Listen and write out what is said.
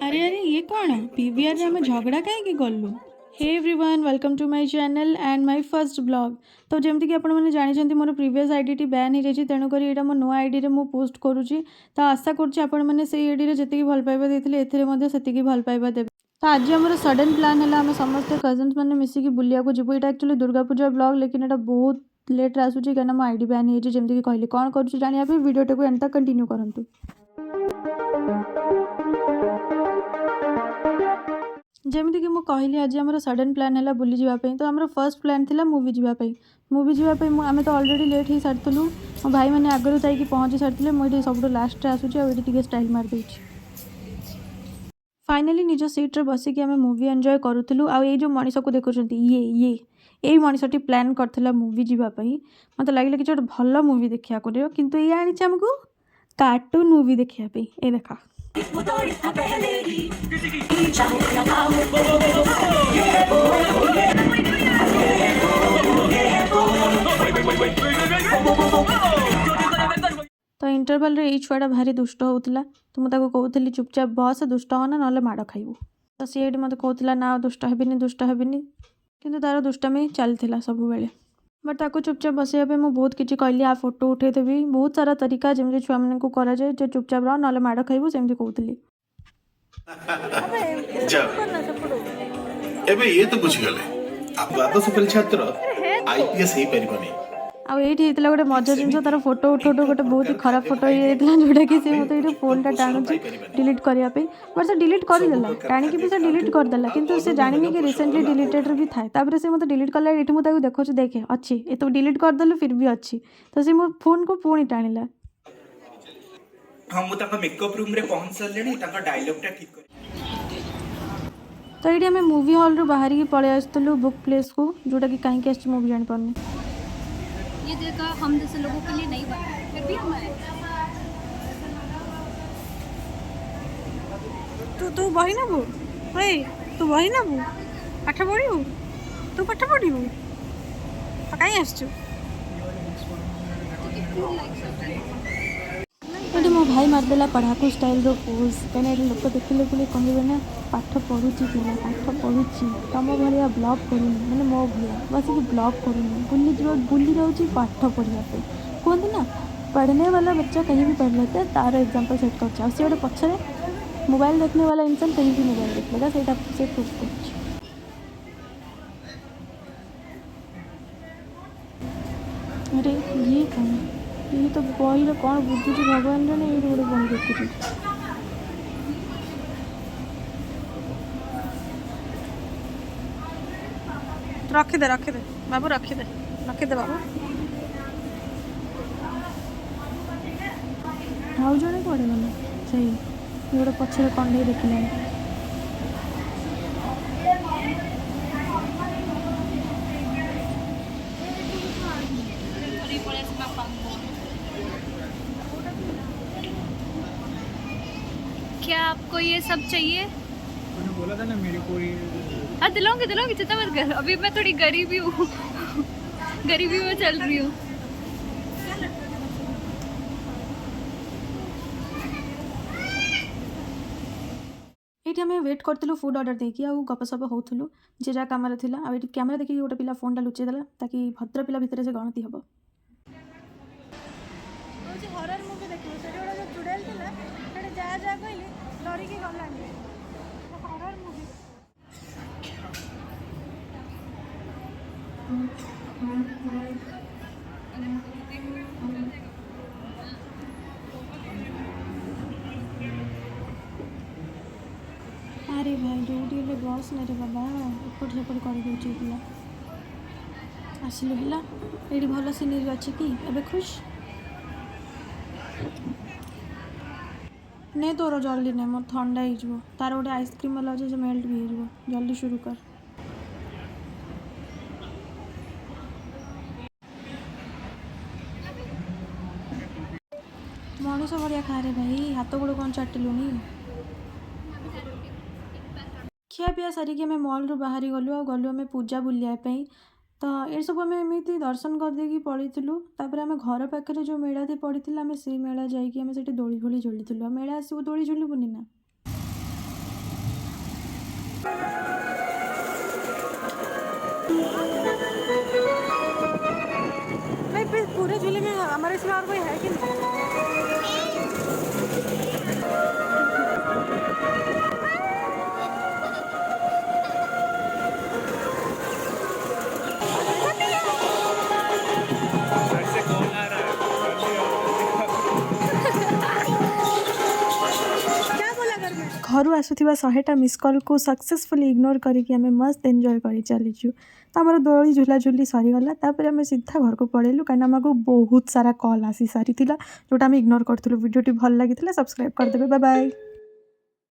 अरे अरे ये कौन पीवीआर रे आम झगड़ा कहीं गलु। Hey everyone welcome to my channel and my first blog. तो जमती कि आपण मैंने जानते मोर प्रीवियस आईडी टी बैन हो जाए तेणुक यहाँ मो नुआ आईडी में पोस्ट करुच्ची। तो आशा करुँचे आईडी जी भल पाइबा देते एसे भल पाइबा देवे। तो आज आम सडन प्लान है आम समस्त कजन्स मैंने मिसिकी बुलिया जीव। यहाँ एक्चुअली दुर्गा पूजा ब्लॉग लेकिन यहाँ बहुत लेट आसूची कहीं मो आईडी बैन हो जमीक कहली कौन कर जानापी वीडियो को एंड तक कंटिन्यू करूँ। जमीती कि मुझे कहली आज आम सडन प्लान है बुली जावाई। तो आम फर्स्ट प्लान था मूवी जावाई। मूवी जावाई आम तो अलरेडी लेट हो सारूँ। मो भाई मैंने आगुरी जाकि पहुँची सारी मुझे सब लास्ट आसूँ स्टाइल मारदे। फाइनाली निज सीट्रे बसिक आम मूवी एंजॉय करूँ। आई जो मनीष को देखुं ये मनीषटी प्लान करथिला मूवी जावाई। मत लगे कि गोटे भल मूवी देखा किंतु ये आनी आमको कार्टून मूवी देखापी। ये देखा तो इंटरवल रे छुआटा भारी दुष्ट होता। तो मुझे कहूली चुपचाप बस दुष्ट होना ना माड़ खाइबू। तो सी मत कहला ना दुष्ट हेबिनी किंतु तार दुष्टामी चलता सब बेले। बट ताको चुपचाप बसैया मुझे बहुत किसी कहली आ फोटो उठेदेवी बहुत सारा तरीका जमी छुआ मान को कराए जो चुपचाप रह ना माड़ खाइबू सेमती कहली। एबे ये तो बुझीगले आप द्वादश फेल छात्र आईपीएस हे परिबनी। आईटी होता गोटे मजा जिन तार फोटो उठो गोटे बहुत ही खराब फोटो ये जोटा कि मत ये फोन टा टाणुची डिलीट करने बट से डिलीट करदेला टाणिकी भी से डिलीट करदेला किंतु से जानी कि रिसेंटली डिलीटेड भी थाए से मत डिलीट कला ये मुझे देखो देखे अच्छी ये तो डिलीट करदेलु फिर भी अच्छी। तो सी मो फोन को पुणी टाणिला। हाँ मुझे मेकअप रूम रे पहुंच सारे डायलॉग टा ठीक कर। तो ये आम मूवी हॉल रू बाहर की पलि आसलु बुक प्लेस को जोटा कि कहीं आस मुझे जानी। ये जगह हम जैसे लोगों के लिए नहीं बना फिर भी हम आए। तू बही नबू तू बही नबू पाठ पढ़ू तू पाठ पढ़ू कहीं आसचु। ये मो भाई मारदेला पढ़ाकू स्टाइल रो पोज कहीं लोक देखिले बोले कहबे ना पाठ पढ़ुची पिला पाठ पढ़ुची तुम भाया ब्लॉग करूनी मैंने मो भाया बस कि ब्लॉग करूनी बुली जाऊँगी पाठ पढ़ाई कहते ना पढ़ने वाला बच्चा कहीं भी पढ़ लेता है तार एग्जाम्पल सेट कर सी गोटे पछरे मोबाइल देखने वाला इंसान कहीं भी मोबाइल देख लेगा से प्रूफ कर। अरे ये कौन ये तो बही कौन बुझुची भगवान जाने ये गोटे बही देखुची। रखिदे बाबू रखिदे बाबू। आउ जड़े कड़े गला से गोटे पछरे कंडे देखिले क्या आपको ये सब चाहिए? तूने बोला था ना मेरे को ये। हाँ दिलाऊंगी चिंता मत कर। अभी मैं थोड़ी गरीबी हूँ गरीबी में चल रही हूँ। ये आम वेट करूँ फुड ऑर्डर देकी आ गपसप होलु जे जहाँ कम था कैमेरा देखिए गोटे पिला फोन टा लुचेदेला ताकि भद्र पिला भितर से गणति हम। हरर मूवी देखो से जो चुड़ैल थिला सेटे जा जा कहली डरिकी गलानी हरर मूवी। अरे भाई जोटी बस ना रे बाबा एपट सेपट कर पिला आसिलु पिला ये भल सिनेरी अच्छी कि एबे खुश नहीं तोर जल्दी नहीं मोर ठंडा हो तार गोटे आइसक्रीम वाला अच्छे से मेल्ट भी हो जल्दी शुरू कर। मनीष बढ़िया खा रे भाई हाथ गोड़ कौन चाटिलुनी। खिया पिया सारिकी आम मॉल रू बाहरी गलु आम पूजा बुलियापाई। तो ये सब आम एमती दर्शन करदेकी पलू आम घर पाखे जो मेला पड़ी आम से मेला जाकि दोली फोली झुलुलु मेला आसू दोली झुलबुनि ना। भाई पूरे झूले में हमारे सिवा और कोई है कि नहीं? ऐसे कौन आ रहा है? घर आसुवा 100टा मिस कॉल को सक्सेसफुली इग्नोर करके आम मस्त एंजॉय कर चलीचु। तो आम दोली झुलाझुली सरीगला तापर आम सीधा घर को पलैलु कहीं आमको बहुत सारा कॉल आसी सारी जोटा आम इग्नोर करूँ। वीडियोटी भल लगी सब्सक्राइब करदे। Bye bye.